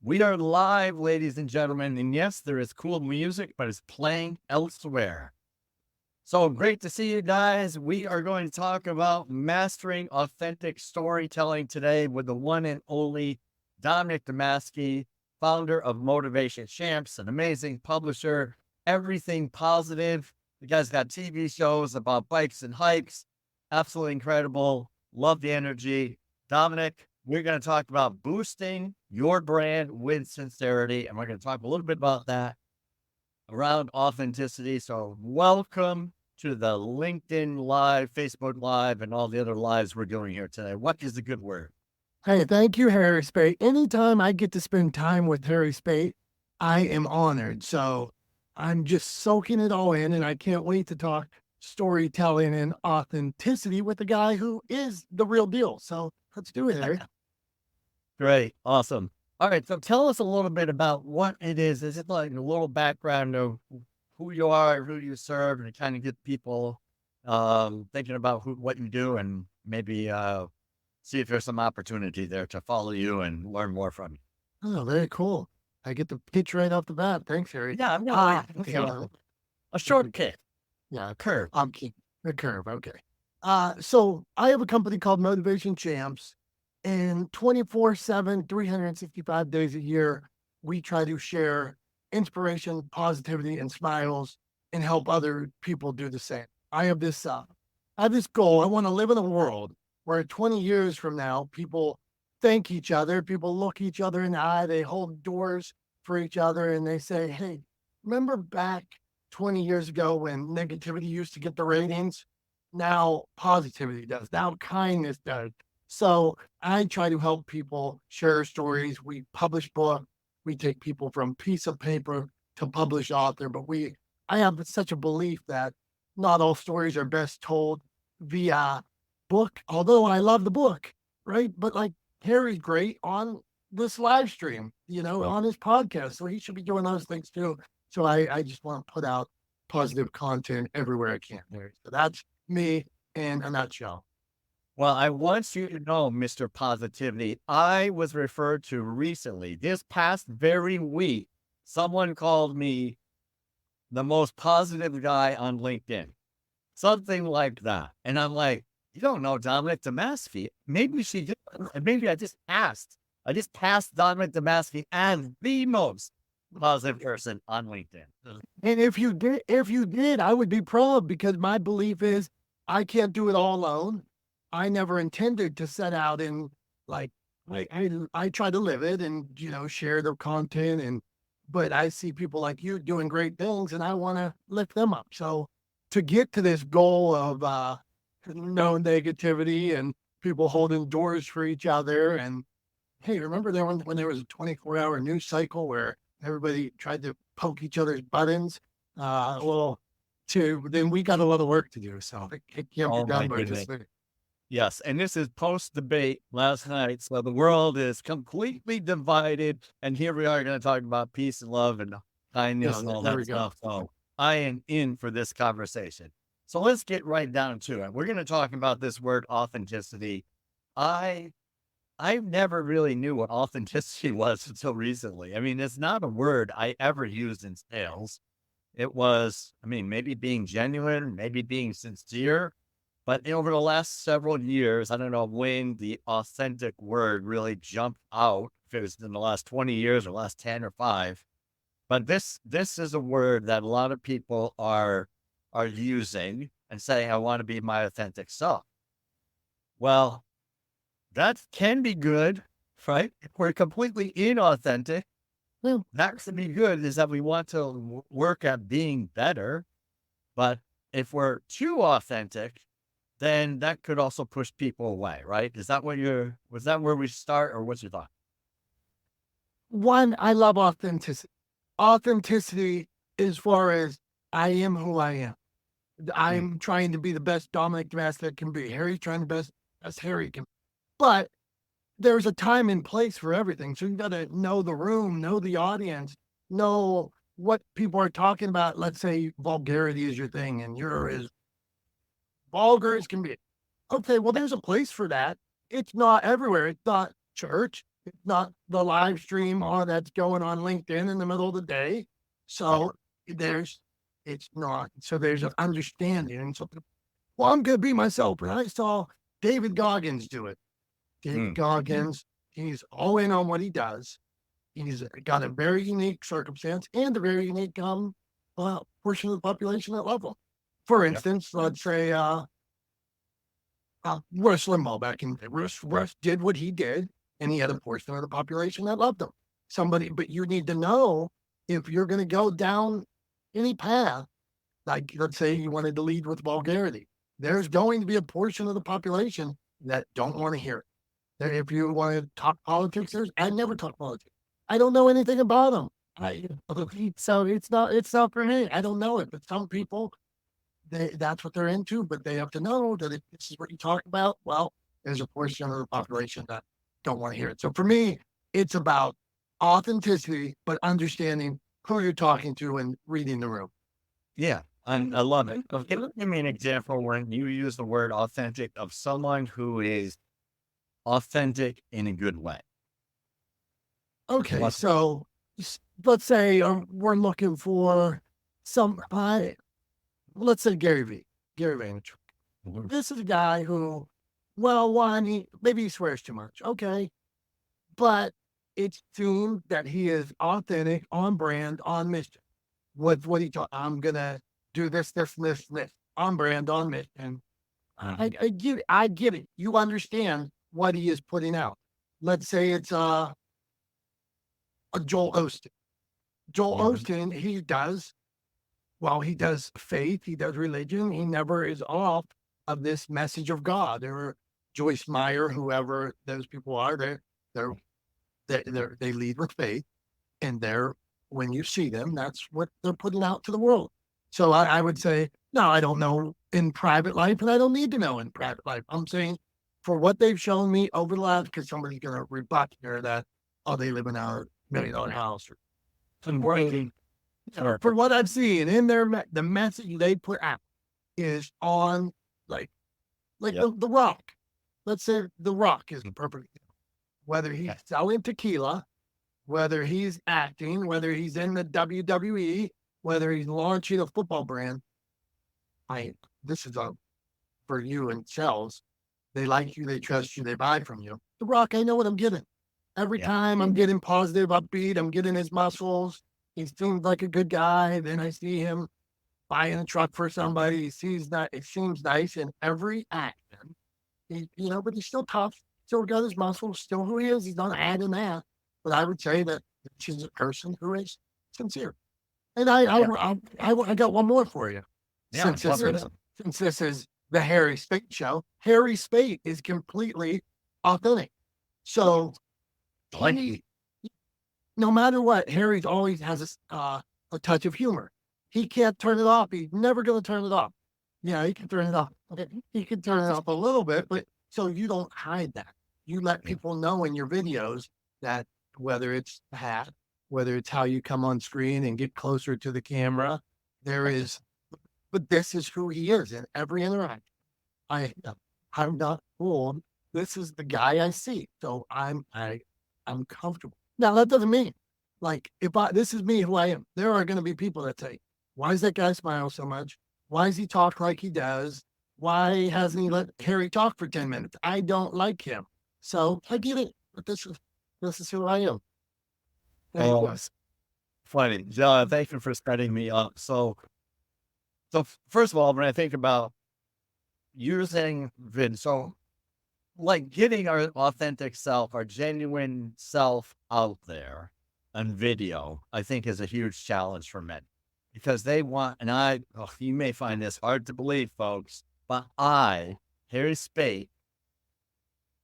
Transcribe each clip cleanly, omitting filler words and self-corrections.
We are live, ladies and gentlemen, and yes, there is cool music, but it's playing elsewhere. So great to see you guys. We are going to talk about mastering authentic storytelling today with the one and only Dominick Domasky, founder of Motivation Champs, an amazing publisher, everything positive. The guy's got TV shows about bikes and hikes. Absolutely incredible. Love the energy. Dominick, we're going to talk about boosting your brand with sincerity, and we're going to talk a little bit about that around authenticity. So welcome to the LinkedIn Live, Facebook Live, and all the other lives we're doing here today. What is the good word? Hey, thank you, Harry Spate. Anytime I get to spend time with Harry Spate, I am honored. So I'm just soaking it all in, and I can't wait to talk storytelling and authenticity with the guy who is the real deal. So let's do it, Harry. Great. Awesome. All right. So tell us a little bit about what it is. Is it like a little background of who you are, who you serve, and kind of get people thinking about what you do, and maybe see if there's some opportunity there to follow you and learn more from you. Oh, very cool. I get the pitch right off the bat. Thanks, Harry. Yeah, I'm Okay. a short kid. Yeah, Curve. I'm keeping the curve. Okay. So I have a company called Motivation Champs, and 24/7, 365 days a year, we try to share inspiration, positivity, and smiles, and help other people do the same. I have this goal. I want to live in a world where 20 years from now, people thank each other, people look each other in the eye, they hold doors for each other, and they say, "Hey, remember back 20 years ago when negativity used to get the ratings? Now positivity does. Now kindness does." So I try to help people share stories. We publish books. We take people from piece of paper to published author, but I have such a belief that not all stories are best told via book, although I love the book, right? But like Harry's great on this live stream, on his podcast. So he should be doing those things too. So I just want to put out positive content everywhere I can, Harry. So that's me in a nutshell. Well, I want you to know, Mr. Positivity, I was referred to recently, this past very week. Someone called me the most positive guy on LinkedIn, something like that. And I'm like, you don't know Dominick Domasky. Maybe she did. Maybe I just passed. I just passed Dominick Domasky as the most positive person on LinkedIn. And if you did, I would be proud because my belief is I can't do it all alone. I never intended to set out and like I try to live it and share their content but I see people like you doing great things and I want to lift them up. So to get to this goal of no negativity and people holding doors for each other and hey, remember there when there was a 24-hour news cycle where everybody tried to poke each other's buttons? Then we got a lot of work to do. So it can't be done by just me. Yes, and this is post-debate last night, so the world is completely divided, and here we are going to talk about peace and love and kindness and all that stuff. So I am in for this conversation. So let's get right down to it. We're going to talk about this word authenticity. I never really knew what authenticity was until recently. I mean, it's not a word I ever used in sales. It was, maybe being genuine, maybe being sincere. But over the last several years, I don't know when the authentic word really jumped out, if it was in the last 20 years or last 10 or 5. But this is a word that a lot of people are using and saying, I want to be my authentic self. Well, that can be good, right? If we're completely inauthentic, well, that can be good is that we want to work at being better. But if we're too authentic, then that could also push people away, right? Was that where we start, or what's your thought? One, I love authenticity. Authenticity as far as I am who I am. I'm trying to be the best Dominick Domasky that can be. Harry's trying to be best as Harry can. But there's a time and place for everything. So you got to know the room, know the audience, know what people are talking about. Let's say vulgarity is your thing and you're as vulgar as can be. Okay, well, there's a place for that. It's not everywhere. It's not church. It's not the live stream that's going on LinkedIn in the middle of the day. So it's not. So there's an understanding. And so, well, I'm going to be myself. And I saw David Goggins do it. David Goggins, he's all in on what he does. He's got a very unique circumstance and a very unique portion of the population that love him. For instance, let's say Rush Limbaugh back in the day. Rush did what he did, and he had a portion of the population that loved him. But you need to know if you're going to go down any path, like let's say you wanted to lead with vulgarity, there's going to be a portion of the population that don't want to hear it. If you want to talk politics, I never talk politics. I don't know anything about them. So it's not for me. I don't know it, but some people, that's what they're into, but they have to know that if this is what you talk about, well, there's a portion of the population that don't want to hear it. So for me, it's about authenticity, but understanding who you're talking to and reading the room. Yeah, I love it. Give me an example when you use the word authentic of someone who is authentic in a good way. Okay, so let's say we're looking for somebody. Let's say Gary Vaynerchuk. This is a guy who, well, maybe he swears too much. Okay, but it's tuned that he is authentic, on brand, on mission. What he taught? I'm gonna do this, on brand, on mission. I get it. You understand what he is putting out. Let's say it's a Joel Osteen. Joel Osteen, he does faith, he does religion. He never is off of this message of God. Or Joyce Meyer, whoever those people are, they lead with faith, and when you see them, that's what they're putting out to the world. So I would say, no, I don't know in private life, and I don't need to know in private life. I'm saying for what they've shown me over the last, because somebody's going to rebut here that, they live in our $1 million house. For what I've seen in the message they put out is on like the Rock. Let's say the Rock is perfect. Whether he's selling tequila, whether he's acting, whether he's in the WWE, whether he's launching a football brand. This is for you and sales. They like you, they trust you, they buy from you. The Rock, I know what I'm getting. Every time I'm getting positive, upbeat, I'm getting his muscles. He seems like a good guy. Then I see him buying a truck for somebody. He seems that it seems nice in every action. But he's still tough. Still got his muscles. Still who he is. He's not adding that. But I would say that she's a person who is sincere. And I got one more for you. Yeah, since this is the Harry Spate show, Harry Spate is completely authentic. So no matter what, Harry always has a touch of humor. He can't turn it off. He's never going to turn it off. Yeah, he can turn it off. He can turn it off a little bit, but so you don't hide that. You let people know in your videos that whether it's the hat, whether it's how you come on screen and get closer to the camera, but this is who he is in every interaction. I'm not fooled. This is the guy I see. So I'm comfortable. Now that doesn't mean this is me who I am. There are going to be people that say, why does that guy smile so much? Why does he talk like he does? Why hasn't he let Harry talk for 10 minutes? I don't like him. So I get it. But this is who I am. Funny. Thank you for setting me up. So first of all, when I think about using getting our authentic self, our genuine self out there on video, I think is a huge challenge for men because they want, you may find this hard to believe, folks, but Harry Spate,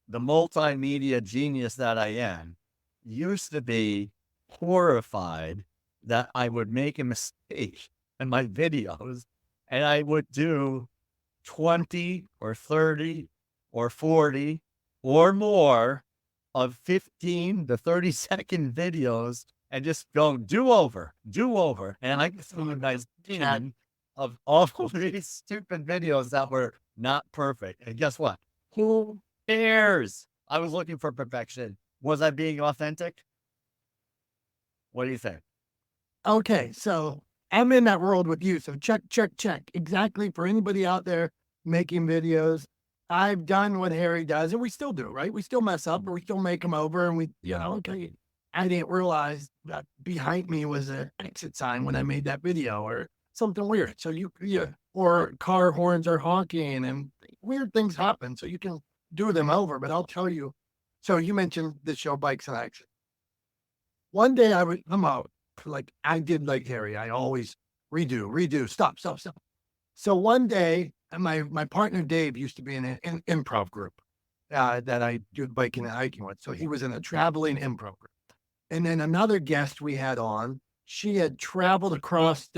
the multimedia genius that I am, used to be horrified that I would make a mistake in my videos and I would do 20 or 30 or 40 or more of 15 to 30-second videos and just go do over. And I get some nice of all these stupid videos that were not perfect. And guess what? Who cares? I was looking for perfection. Was I being authentic? What do you think? Okay, so I'm in that world with you. So check, check, check. Exactly for anybody out there making videos. I've done what Harry does, and we still do, right? We still mess up, or we still make them over, and okay. I didn't realize that behind me was an exit sign when I made that video, or something weird. So or car horns are honking, and weird things happen. So you can do them over. But I'll tell you. So you mentioned the show Bikes in Action. One day I'm out, like I did like Harry. I always redo, stop. So one day, my partner Dave used to be in an improv group that I do biking and hiking with. So he was in a traveling improv group. And then another guest we had on, she had traveled across.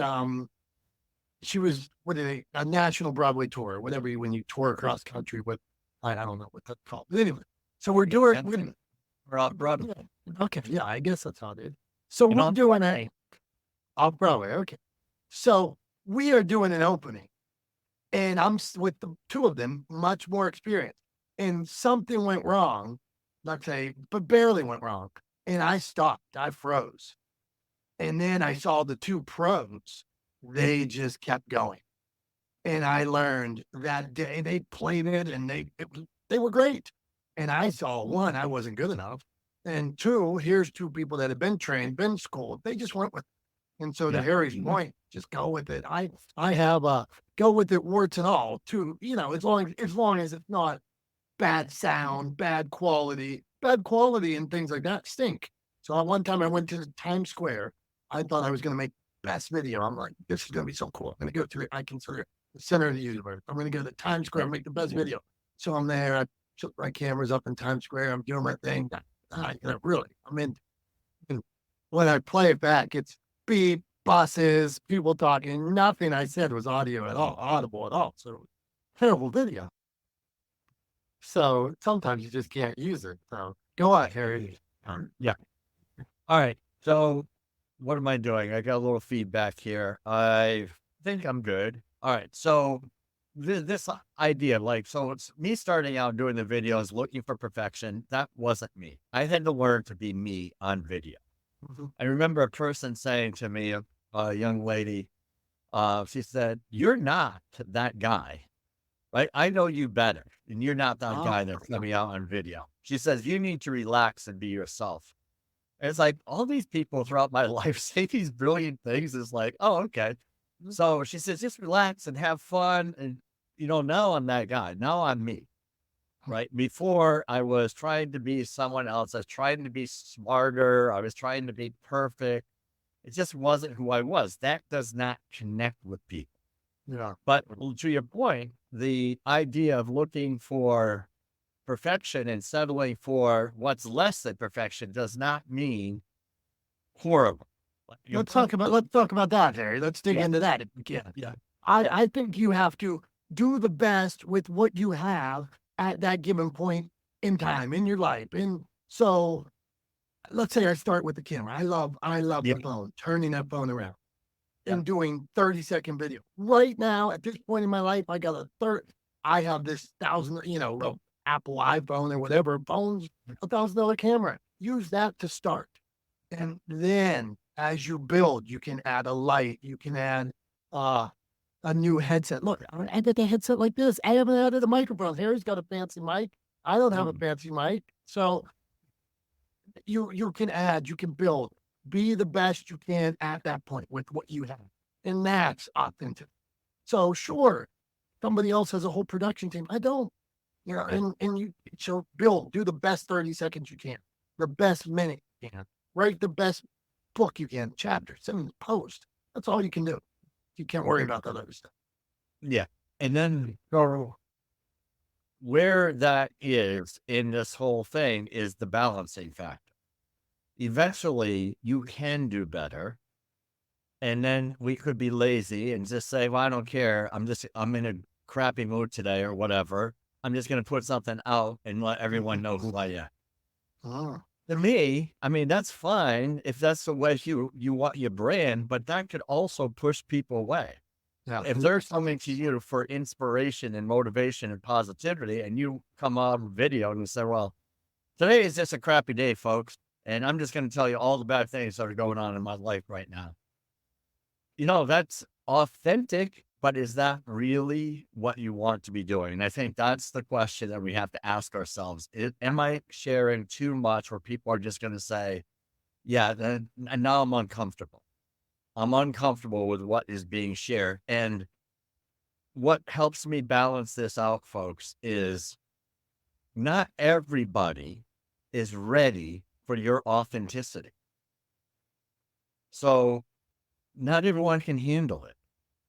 She was a national Broadway tour, whatever when you tour across country with. I don't know what that's called, but anyway. So we're doing. We're off Broadway. Okay, yeah, I guess that's how it is. So we're doing off Broadway. Okay, so we are doing an opening, and I'm with the two of them, much more experienced, and something went wrong. Let's say, but barely went wrong, and I stopped. I froze, and then I saw the two pros. They just kept going, and I learned that day they played it, and they were great. And I saw one, I wasn't good enough. And two, here's two people that have been trained, been schooled. They just went with it. And so to Harry's point, just go with it. I have go with it, warts and all, too. As long as it's not bad sound, bad quality and things like that stink. So one time I went to Times Square. I thought I was going to make best video. I'm like, this is going to be so cool. I'm going to go to I consider it the center of the universe. I'm going to go to Times Square and make the best video. So I'm there. I took my cameras up in Times Square. I'm doing my thing. Really, and when I play it back, it's beep, buses, people talking. Nothing I said was audible at all. So it was terrible video. So sometimes you just can't use it. So go on, Harry. Yeah. All right. So what am I doing? I got a little feedback here. I think I'm good. All right. So this idea, so it's me starting out doing the videos, looking for perfection. That wasn't me. I had to learn to be me on video. Mm-hmm. I remember a person saying to me, a young lady, she said, "You're not that guy. Right? I know you better, and you're not that guy that's coming out on video." She says, "You need to relax and be yourself." And it's like all these people throughout my life say these brilliant things. It's like, oh, okay. So she says, just relax and have fun. And, now I'm that guy. Now I'm me. Right. Before I was trying to be someone else. I was trying to be smarter. I was trying to be perfect. It just wasn't who I was. That does not connect with people. Yeah. But to your point, the idea of looking for perfection and settling for what's less than perfection does not mean horrible. Let's talk about that, Harry. Let's dig into that if we can. Yeah. I think you have to do the best with what you have at that given point in time in your life. And so let's say I start with the camera. I love the phone, turning that phone around and doing 30-second video. Right now, at this point in my life, I have this Apple iPhone or whatever phones, $1,000 camera. Use that to start. And then as you build, you can add a light, you can add a new headset. Look, I added a headset like this. I haven't added a microphone. Harry's got a fancy mic. I don't have a fancy mic. So you can add, you can build, be the best you can at that point with what you have. And that's authentic. So sure, somebody else has a whole production team. I don't. And you build, do the best 30 seconds you can, the best minute you can, write the best book you can, chapter, send post. That's all you can do. You can't worry about that other stuff. Yeah. And then where that is in this whole thing is the balancing factor. Eventually you can do better. And then we could be lazy and just say, well, I don't care. I'm in a crappy mood today or whatever. I'm just going to put something out and let everyone know who I am. Oh. To me, that's fine if that's the way you want your brand, but that could also push people away. Yeah. If they're coming to you for inspiration and motivation and positivity, and you come on video and say, well, Today is just a crappy day, folks. And I'm just going to tell you all the bad things that are going on in my life right now. That's authentic, but is that really what you want to be doing? And I think that's the question that we have to ask ourselves. Am I sharing too much where people are just going to say, yeah, then, and now I'm uncomfortable. I'm uncomfortable with what is being shared. And what helps me balance this out, folks, is not everybody is ready for your authenticity. So not everyone can handle it.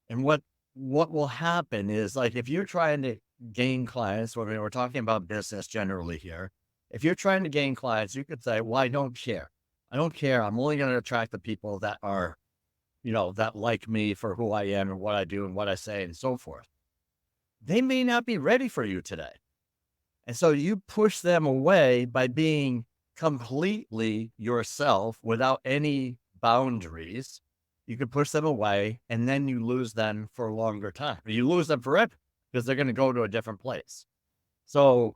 And what will happen is, like, if you're trying to gain clients, we're talking about business generally here. If you're trying to gain clients, you could say, well, I don't care. I don't care. I'm only going to attract the people that are, that like me for who I am and what I do and what I say and so forth. They may not be ready for you today. And so you push them away by being completely yourself without any boundaries. You can push them away and then you lose them for a longer time. You lose them forever because they're going to go to a different place. So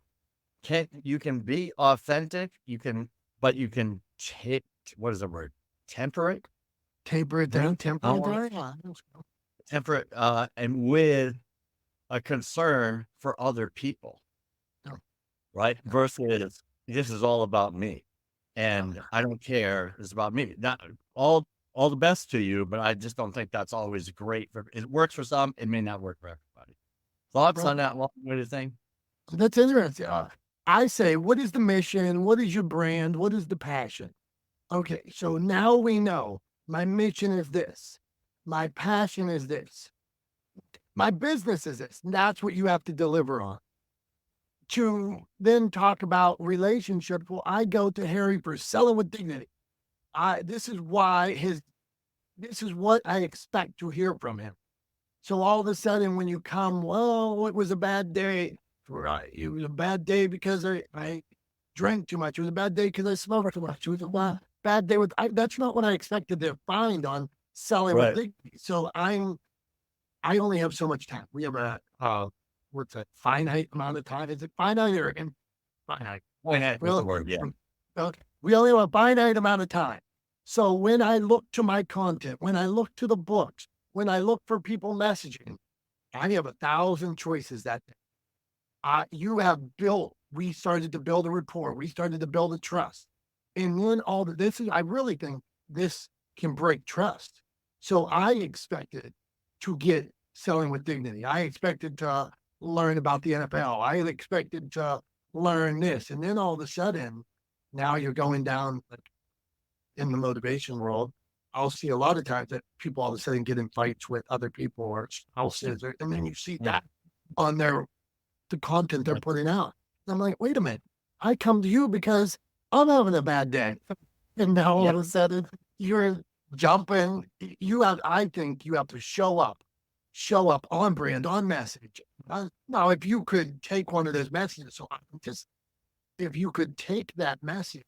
you can be authentic, but you can what is the word? Temper it? Taper it down, temper it, and with a concern for other people. Right? Versus this is all about me and I don't care. It's about me. Not all the best to you, but I just don't think that's always great. It works for some. It may not work for everybody. Thoughts on that long-winded thing? That's interesting. I say, what is the mission? What is your brand? What is the passion? Okay. So now we know my mission is this. My passion is this. My business is this. And that's what you have to deliver on. To then talk about relationships, well, I go to Harry for selling with dignity. This is what I expect to hear from him. So all of a sudden, when you come, well, it was a bad day. Right. It was a bad day because I drank too much. It was a bad day because I smoked too much. It was a bad day that's not what I expected to find on selling with dignity. So I only have so much time. We have what's a finite amount of time? Is it finite or infinite? Finite was the word, yeah. Okay. We only have a finite amount of time. So when I look to my content, when I look to the books, when I look for people messaging, I have 1,000 choices that day. We started to build a rapport. We started to build a trust. And then I really think this can break trust. So I expected to get selling with dignity. I expected to learn about the NFL. I expected to learn this. And then all of a sudden, now you're going down in the motivation world. I'll see a lot of times that people all of a sudden get in fights with other people or spouses, and then you see that on the content they're putting out. And I'm like, wait a minute, I come to you because I'm having a bad day. And now all of a sudden you're jumping. I think you have to show up on brand, on message. Now, if you could take one of those messages, if you could take that message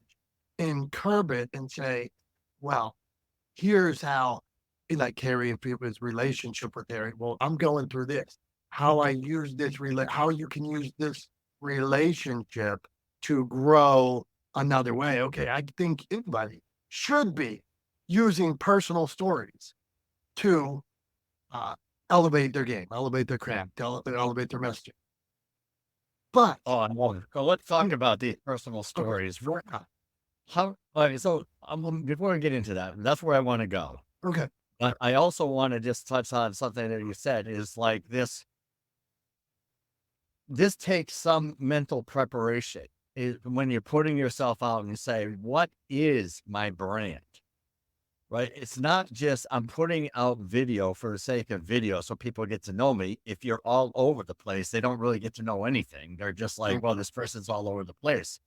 and curb it and say, well, here's how, like Harry and people's relationship with Harry. Well, I'm going through this. How I use this, how you can use this relationship to grow another way. Okay, I think anybody should be using personal stories to elevate their game, elevate their craft, elevate their messaging. But let's talk about these personal stories. So before we get into that, that's where I want to go. Okay. But I also want to just touch on something that you said is like this. This takes some mental preparation. When you're putting yourself out and you say, what is my brand? Right? It's not just I'm putting out video for the sake of video so people get to know me. If you're all over the place, they don't really get to know anything. They're just like, well, this person's all over the place.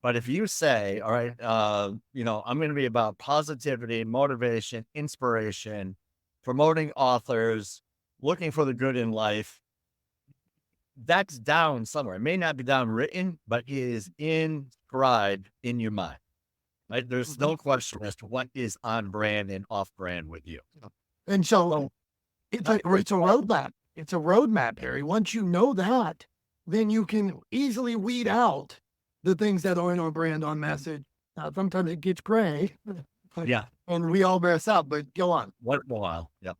But if you say, all right, I'm going to be about positivity, motivation, inspiration, promoting authors, looking for the good in life, that's down somewhere. It may not be down written, but it is inscribed in your mind. Right? There's no question as to what is on brand and off brand with you. And so it's a roadmap. It's a roadmap, Harry. Once you know that, then you can easily weed out the things that aren't on brand, on message. Sometimes it gets gray. Yeah. And we all mess up, but go on. What a while. Yep.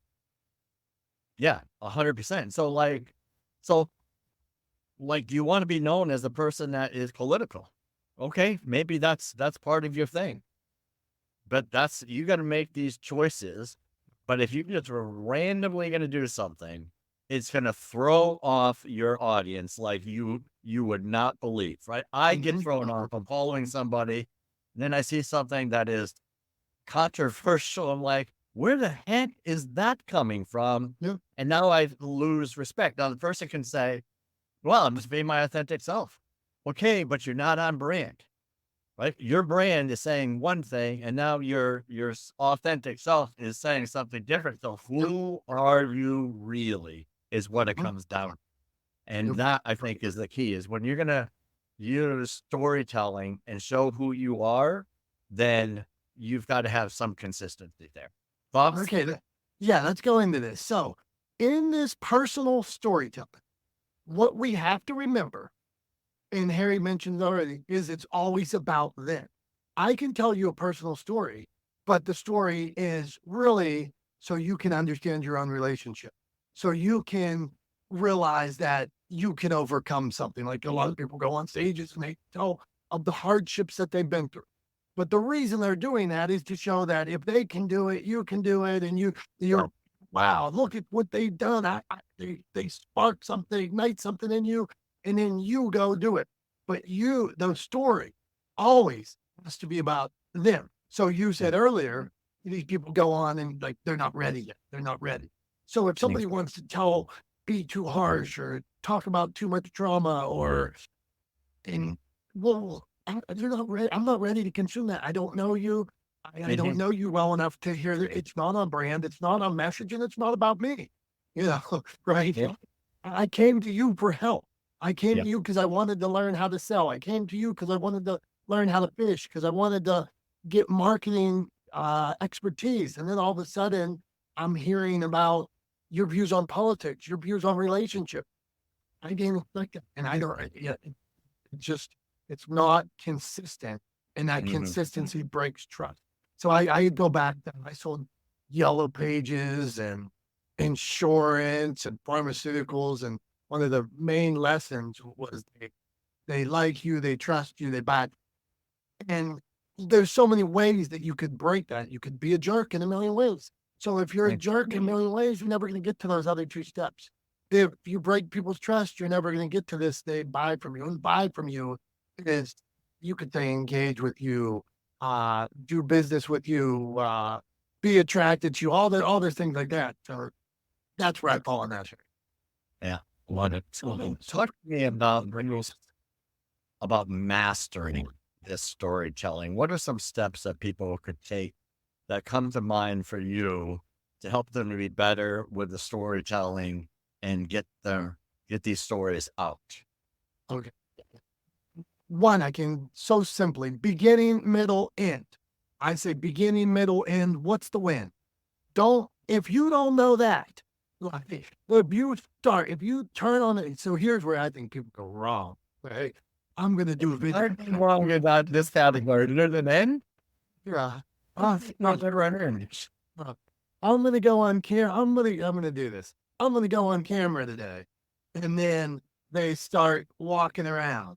Yeah. 100%. So you want to be known as a person that is political. Okay. Maybe that's part of your thing, but you got to make these choices. But if you just are randomly going to do something, it's going to throw off your audience like you would not believe, right? I get thrown off. I'm following somebody, and then I see something that is controversial. I'm like, where the heck is that coming from? Yeah. And now I lose respect. Now the person can say, well, I'm just being my authentic self. Okay, but you're not on brand, right? Your brand is saying one thing, and now your authentic self is saying something different. So who are you really is what it comes down. And that, I think, is the key, is when you're going to use storytelling and show who you are, then you've got to have some consistency there. Thoughts? Okay. Yeah, let's go into this. So in this personal storytelling, what we have to remember, and Harry mentioned already, is it's always about them. I can tell you a personal story, but the story is really so you can understand your own relationship. So you can realize that you can overcome something. Like a lot of people go on stages and they tell of the hardships that they've been through. But the reason they're doing that is to show that if they can do it, you can do it. And you're, wow, look at what they've done. They spark something, ignite something in you, and then you go do it. But the story always has to be about them. So you said earlier, these people go on and like, they're not ready yet. They're not ready. So if somebody wants to be too harsh or talk about too much trauma well, you're not ready. I'm not ready to consume that. I don't know you. I don't know you well enough to hear that it's not on brand. It's not on message, and it's not about me. Right? Yeah. I came to you for help. I came to you because I wanted to learn how to sell. I came to you because I wanted to learn how to fish, because I wanted to get marketing expertise. And then all of a sudden, I'm hearing about your views on politics, your views on relationship. I didn't like it, and I don't. It's not consistent, and that consistency breaks trust. So I go back then. I sold yellow pages and insurance and pharmaceuticals, and one of the main lessons was they like you, they trust you, they buy. And there's so many ways that you could break that. You could be a jerk in a million ways. So if you're a jerk in a million ways, you're never going to get to those other two steps. If you break people's trust, you're never going to get to this. They buy from you, and buy from you is, you could say, engage with you, do business with you, be attracted to you, all those things like that. So that's where I fall on that. Yeah. Love it. So talk to me about mastering this storytelling. What are some steps that people could take that come to mind for you to help them to be better with the storytelling and get these stories out? Okay. One, I can so simply, beginning, middle, end. I say beginning, middle, end. What's the win? If you don't know that, if you turn on it. So here's where I think people go wrong. Hey, I'm going to do a video. I'm wrong about this category. There's an end? Yeah. Not the right end. I'm going to go on camera. I'm going to do this. I'm going to go on camera today. And then they start walking around.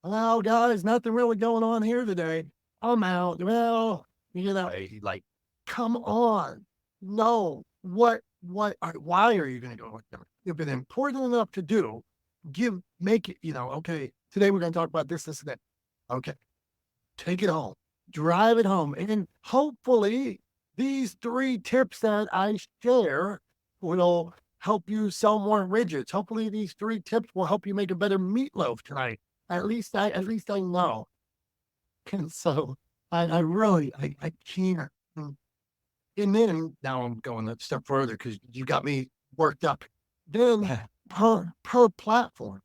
Well, guys, nothing really going on here today. I'm out. Well, like, come on. No. Why are you going to go with them? If it's important enough to do, make it, okay, today we're going to talk about this, and that. Okay. Take it home. Drive it home. And hopefully these 3 tips that I share will help you sell more widgets. Hopefully these 3 tips will help you make a better meatloaf tonight. At least I know. And so I really can't. And then now I'm going a step further because you got me worked up. Then per platform.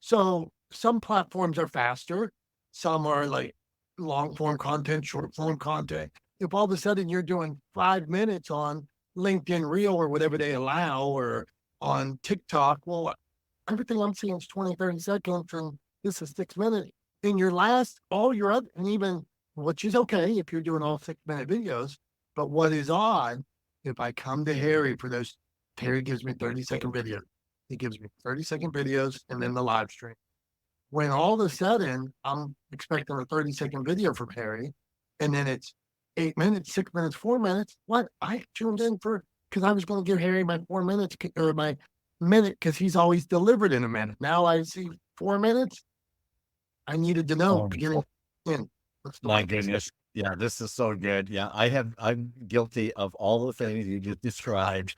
So some platforms are faster. Some are like long form content, short form content. If all of a sudden you're doing 5 minutes on LinkedIn Reel or whatever they allow, or on TikTok, well, everything I'm seeing is 20, 30 seconds, and this is 6 minutes. in your last, all your other, and even, which is okay if you're doing all 6-minute videos, but what is odd, if I come to Harry for those, Harry gives me 30-second videos. He gives me 30-second videos and then the live stream. When all of a sudden I'm expecting a 30-second video from Harry, and then it's 8 minutes, 6 minutes, 4 minutes. What? I tuned in for, because I was going to give Harry my 4 minutes or my minute, because he's always delivered in a minute. Now I see 4 minutes. I needed to know beginning in. My goodness. Yeah, this is so good. Yeah, I'm guilty of all the things you just described.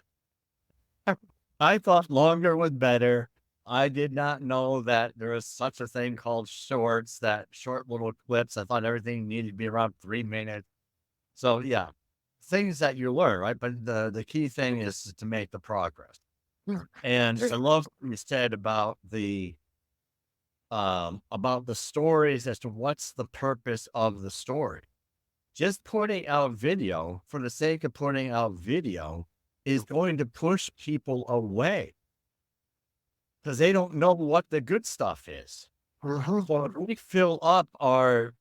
I thought longer was better. I did not know that there was such a thing called shorts, that short little clips. I thought everything needed to be around 3 minutes. So yeah, things that you learn, right? But the key thing is to make the progress. And I love what you said about the stories as to what's the purpose of the story. Just putting out video for the sake of putting out video is going to push people away because they don't know what the good stuff is. So if we fill up our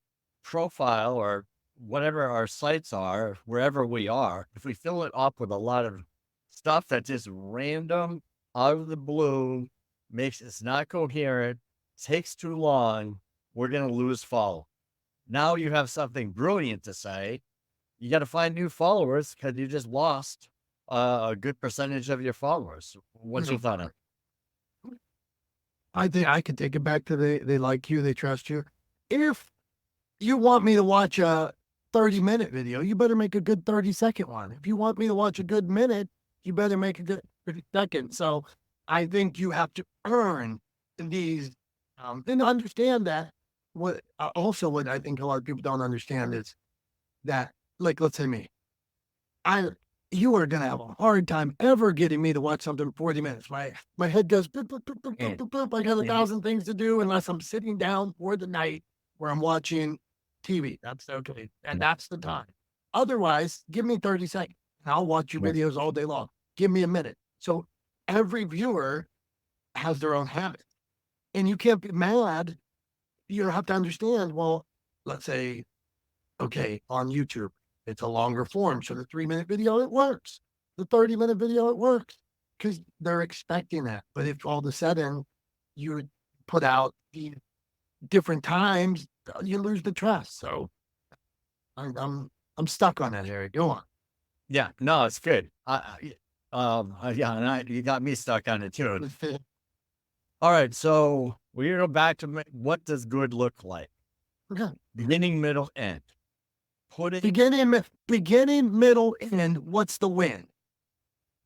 profile or whatever our sites are, wherever we are, if we fill it up with a lot of stuff that's just random, out of the blue, makes it's not coherent, takes too long, we're going to lose follow. Now you have something brilliant to say. You got to find new followers because you just lost a good percentage of your followers. What's your thought on it? I think I could take it back to they like you, they trust you. If you want me to watch a 30-minute video, you better make a good 30-second one. If you want me to watch a good minute, you better make a good 30-second. So I think you have to earn these and understand that. What I think a lot of people don't understand is that, like, let's say me, you are going to have a hard time ever getting me to watch something 40 minutes. My head goes, boop, boop, boop, boop, boop, boop, boop. I got 1,000 things to do unless I'm sitting down for the night where I'm watching TV. That's okay. And that's the time. Otherwise, give me 30 seconds and I'll watch your videos all day long. Give me a minute. So every viewer has their own habit, and you can't be mad. You have to understand, well, let's say, okay, on YouTube, it's a longer form. So the 3-minute video, it works. The 30-minute video, it works because they're expecting that. But if all of a sudden you put out the different times, you lose the trust. So I'm stuck on that, Harry. Go on. Yeah, no, it's good. You got me stuck on it too. All right, so we're go back to what does good look like? Okay. Beginning, middle, end. Beginning, middle, end. What's the win?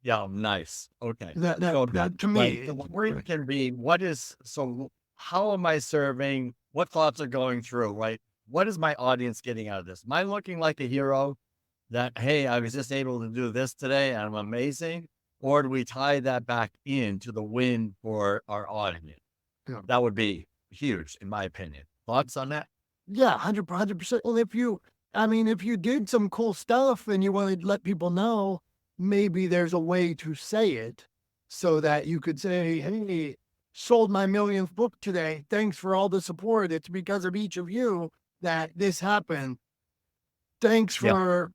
Yeah, nice. Okay. That to me, the win can be how am I serving? What thoughts are going through, right? What is my audience getting out of this? Am I looking like a hero that, hey, I was just able to do this today and I'm amazing? Or do we tie that back into the win for our audience? Yeah. That would be huge, in my opinion. Thoughts on that? Yeah, 100%. Well, if you did some cool stuff and you want to let people know, maybe there's a way to say it so that you could say, hey, sold my 1,000th book today. Thanks for all the support. It's because of each of you that this happened. Thanks for,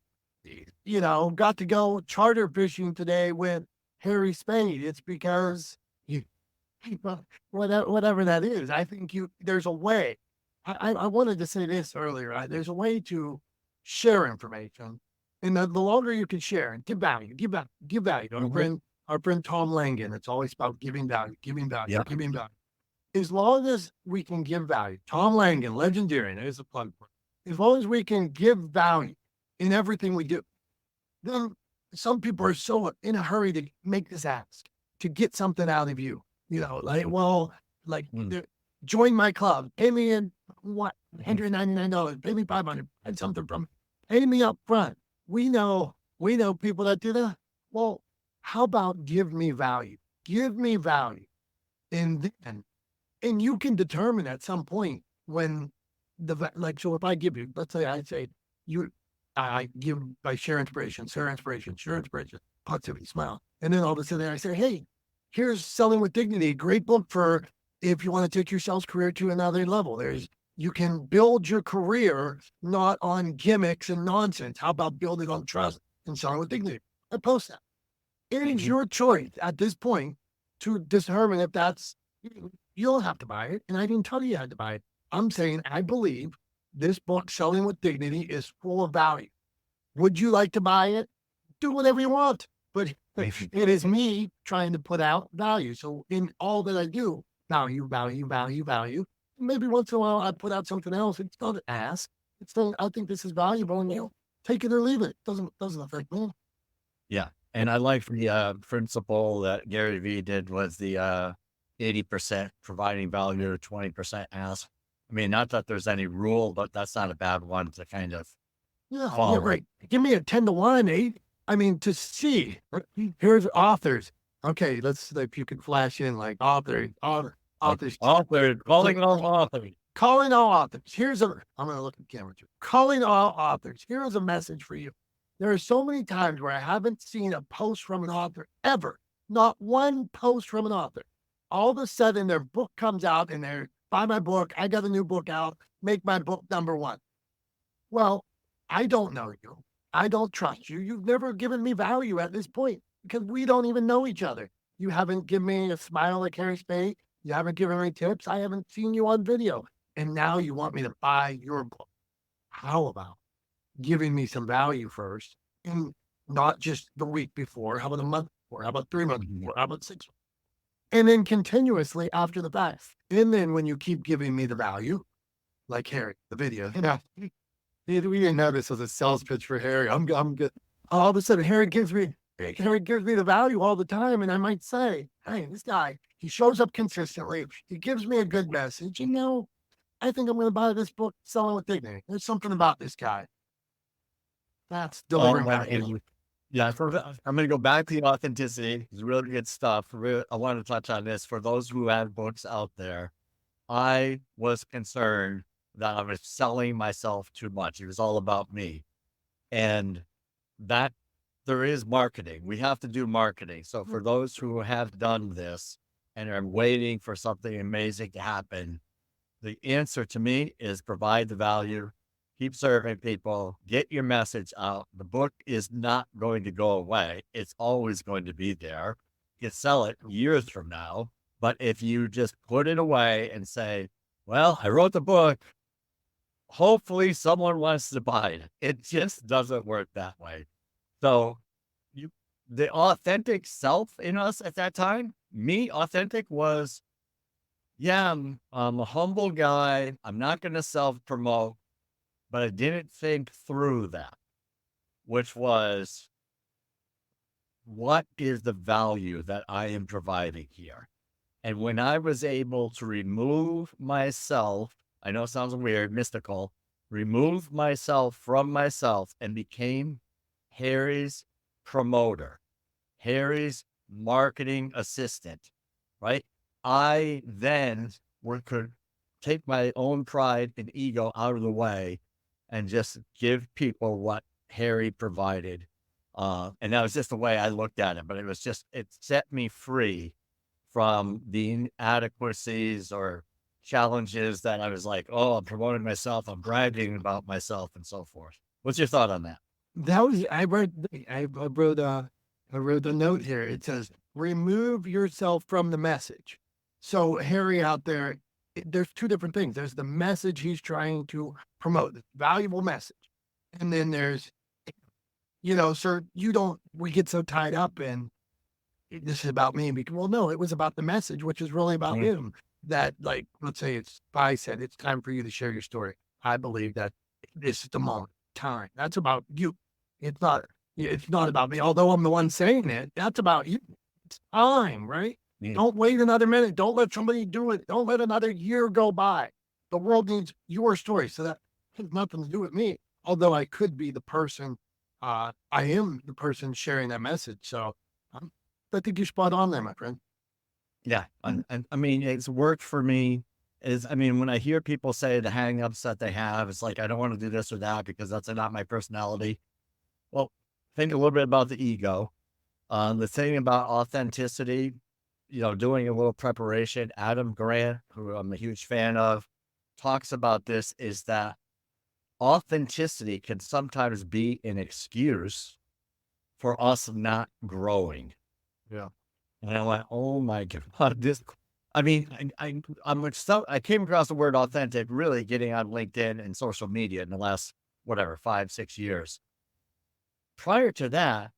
got to go charter fishing today with Harry Spade. It's because whatever that is. I think there's a way. I wanted to say this earlier. Right? There's a way to share information, and the longer you can share and give value. Our friend Tom Langan. It's always about giving value. Giving value. As long as we can give value, Tom Langan, legendary. There's a plug for it. As long as we can give value in everything we do, then some people are so in a hurry to make this ask, to get something out of you. Join my club, pay me in $199, pay me $500, and something from, pay me up front. We know people that do that. Well, how about give me value? Give me value. And you can determine at some point when so if I give you, let's say I give by share inspiration, positivity, smile. And then all of a sudden I say, hey, here's Selling with Dignity, great book for if you want to take your sales career to another level. There's You can build your career not on gimmicks and nonsense. How about building on trust and selling with dignity? I post that. It is your choice at this point to determine if that's, you don't have to buy it. And I didn't tell you had to buy it. I'm saying I believe this book, Selling with Dignity, is full of value. Would you like to buy it? Do whatever you want. But it is me trying to put out value. So in all that I do, value, value, value, value. Maybe once in a while I put out something else. It's not an ask. It's not, I think this is valuable, and take it or leave it. Doesn't affect me. Yeah. And I like the principle that Gary Vee did was the 80% providing value, 20% ask. I mean, not that there's any rule, but that's not a bad one to kind of follow. Right. Give me a 10-1, 8. I mean, to see, here's authors. Okay, let's, if you could flash in like authors. Calling all authors. Calling all authors. I'm going to look at the camera too. Calling all authors. Here's a message for you. There are so many times where I haven't seen a post from an author ever. Not one post from an author. All of a sudden, their book comes out and they're, buy my book. I got a new book out. Make my book #1. Well, I don't know you. I don't trust you. You've never given me value at this point because we don't even know each other. You haven't given me a smile like Harry Spade. You haven't given me tips. I haven't seen you on video. And now you want me to buy your book. How about giving me some value first, and not just the week before? How about a month before? How about 3 months before? How about 6 months? And then continuously after the fact. And then when you keep giving me the value, like Harry, the video, we didn't have this as a sales pitch for Harry. I'm good. All of a sudden, Harry gives me the value all the time. And I might say, hey, this guy, he shows up consistently. He gives me a good message. And now I think I'm going to buy this book, Selling with Dignity. There's something about this guy. That's delivering value. Yeah, I'm going to go back to the authenticity. It's really good stuff. I want to touch on this. For those who have books out there, I was concerned that I was selling myself too much. It was all about me. And that there is marketing. We have to do marketing. So for those who have done this and are waiting for something amazing to happen, the answer to me is provide the value, keep serving people, get your message out. The book is not going to go away. It's always going to be there. You can sell it years from now. But if you just put it away and say, well, I wrote the book, hopefully someone wants to buy it. It just doesn't work that way. So the authentic self in us at that time, me, authentic was, yeah, I'm a humble guy. I'm not going to self-promote, but I didn't think through that, which was, what is the value that I am providing here? And when I was able to remove myself, I know it sounds weird, mystical, remove myself from myself and became Harry's promoter, Harry's marketing assistant, right? I then could take my own pride and ego out of the way and just give people what Harry provided. And that was just the way I looked at it, but it set me free from the inadequacies or challenges that I was like, oh, I'm promoting myself, I'm bragging about myself, and so forth. What's your thought on that? I wrote a note here. It says, remove yourself from the message. So Harry out there, there's two different things. There's the message he's trying to promote, the valuable message. And then there's, sir, we get so tied up in, this is about me. Because, well, no, it was about the message, which is really about him. That, like, let's say I said, it's time for you to share your story. I believe that this is the moment, time. That's about you. It's not about me. Although I'm the one saying it, that's about you. It's time, right? Yeah. Don't wait another minute. Don't let somebody do it. Don't let another year go by. The world needs your story. So that has nothing to do with me. Although I could be the person, I am the person sharing that message. So I think you're spot on there, my friend. Yeah. And I mean, it's worked for me. When I hear people say the hang-ups that they have, it's like, I don't want to do this or that because that's not my personality. Well, think a little bit about the ego. The thing about authenticity, doing a little preparation. Adam Grant, who I'm a huge fan of, talks about this is that authenticity can sometimes be an excuse for us not growing. Yeah. And I went, oh my God, I mean, I came across the word authentic really getting on LinkedIn and social media in the last, whatever, 5-6 years. Prior to that,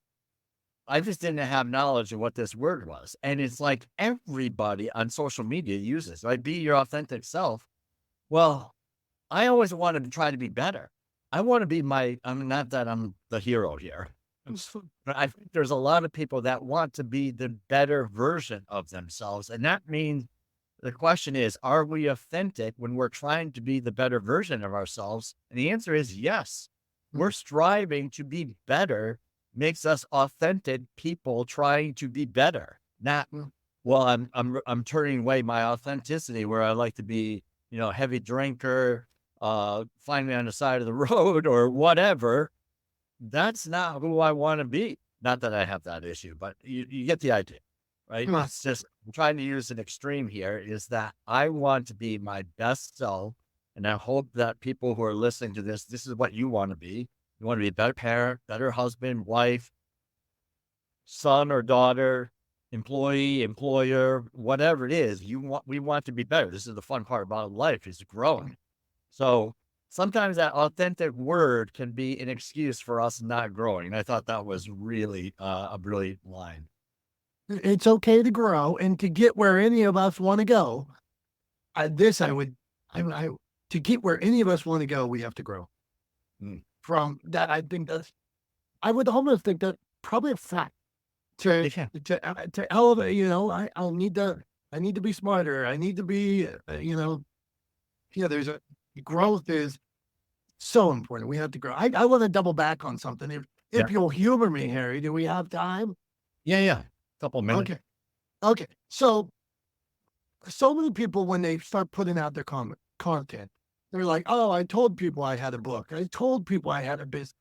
I just didn't have knowledge of what this word was. And it's like everybody on social media uses, right? Be your authentic self. Well, I always wanted to try to be better. I want to be I'm not that I'm the hero here, but I think there's a lot of people that want to be the better version of themselves. And that means the question is, are we authentic when we're trying to be the better version of ourselves? And the answer is yes. We're striving to be better makes us authentic people trying to be better. Not, well, I'm turning away my authenticity where I like to be, a heavy drinker, find me on the side of the road or whatever. That's not who I want to be. Not that I have that issue, but you get the idea, right? It's just, I'm trying to use an extreme here is that I want to be my best self. And I hope that people who are listening to this is what you want to be. You want to be a better parent, better husband, wife, son or daughter, employee, employer, whatever it is. We want to be better. This is the fun part about life is growing. So sometimes that authentic word can be an excuse for us not growing. And I thought that was really a brilliant line. It's okay to grow and to get where any of us want to go. To get where any of us want to go, we have to grow. From that, I think I would almost think that probably a fact to elevate. I need to be smarter. I need to be, growth is so important. We have to grow. I want to double back on something. If you'll humor me, Harry, do we have time? Yeah. Couple minutes. Okay. So many people, when they start putting out their content, they're like, oh, I told people I had a book. I told people I had a business.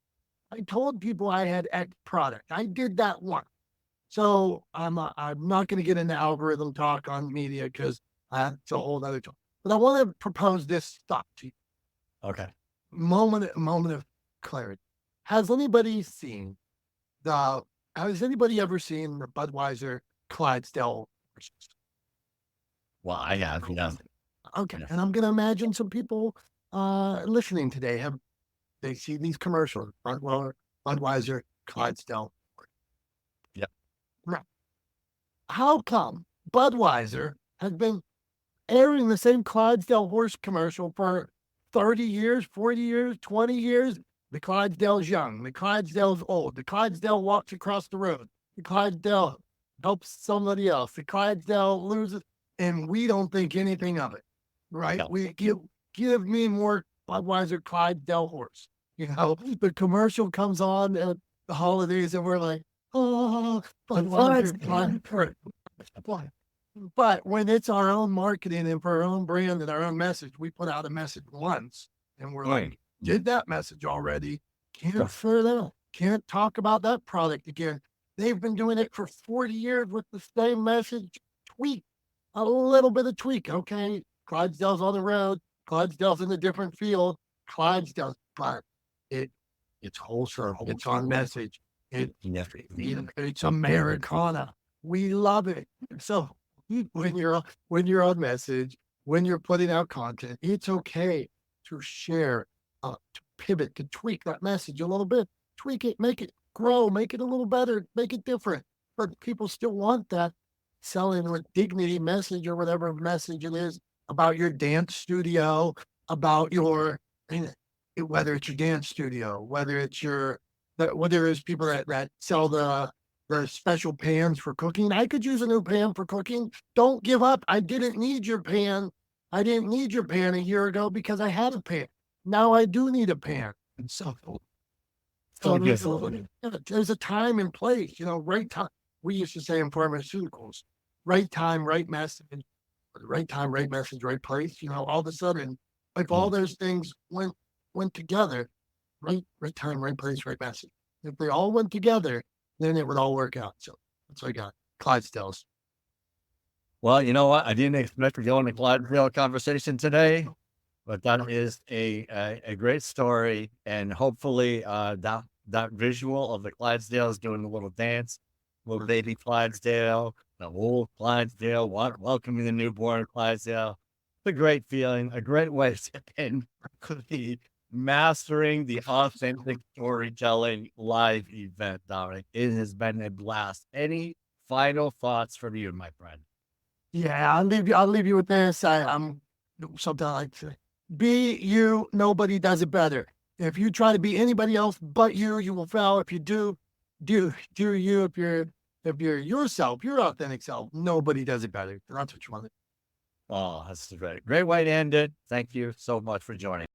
I told people I had X product. I did that once. So I'm not going to get into algorithm talk on media because that's a whole other talk. But I want to propose this thought to you. Okay. Moment of clarity. Has anybody ever seen the Budweiser Clydesdale horses? Well, I have. Yeah. Okay. And I'm going to imagine some people listening today they see these commercials, Budweiser Clydesdale. Yep. Right. How come Budweiser has been airing the same Clydesdale horse commercial for 30 years, 40 years, 20 years? The Clydesdale's young. The Clydesdale's old. The Clydesdale walks across the road. The Clydesdale helps somebody else. The Clydesdale loses, and we don't think anything of it, right? No. We give me more Budweiser Clydesdale horse. The commercial comes on at the holidays, and we're like, oh, Budweiser Clydesdale. But when it's our own marketing and for our own brand and our own message, we put out a message once, and we're like, did that message already. Can't say that. Can't talk about that product again. They've been doing it for 40 years with the same message. Tweak. A little bit of tweak. Okay. Clydesdale's on the road. Clydesdale's in a different field. Clydesdale. But it's wholesome. It's on message. It's Americana. We love it. So when you're on message, when you're putting out content, it's okay to share, to pivot, to tweak that message a little bit, tweak it, make it grow, make it a little better, make it different. But people still want that selling with dignity message or whatever message it is about your dance studio, about whether it's your dance studio, whether it's people that sell the special pans for cooking. I could use a new pan for cooking. Don't give up. I didn't need your pan. I didn't need your pan a year ago because I had a pan. Now I do need a pan. And so there's a time and place, right time. We used to say in pharmaceuticals, right time, right message, right time, right message, right place. All of a sudden, like all those things went together, right time, right place, right message. If they all went together, then it would all work out. So that's what I got. Clydesdales. Well, you know what? I didn't expect to go in a Clydesdale conversation today, But that is a great story, and hopefully that visual of the Clydesdales doing the little dance, little baby Clydesdale, the old Clydesdale, welcoming the newborn Clydesdale. It's a great feeling, a great way to end the Mastering the Authentic Storytelling live event, Dominic. It has been a blast. Any final thoughts from you, my friend? Yeah, I'll leave you with this. I'm something like be you, nobody does it better. If you try to be anybody else but you will fail. If you do you. If you're yourself, your authentic self, nobody does it better. That's what you want. Oh, that's great. Great way to end it. Thank you so much for joining.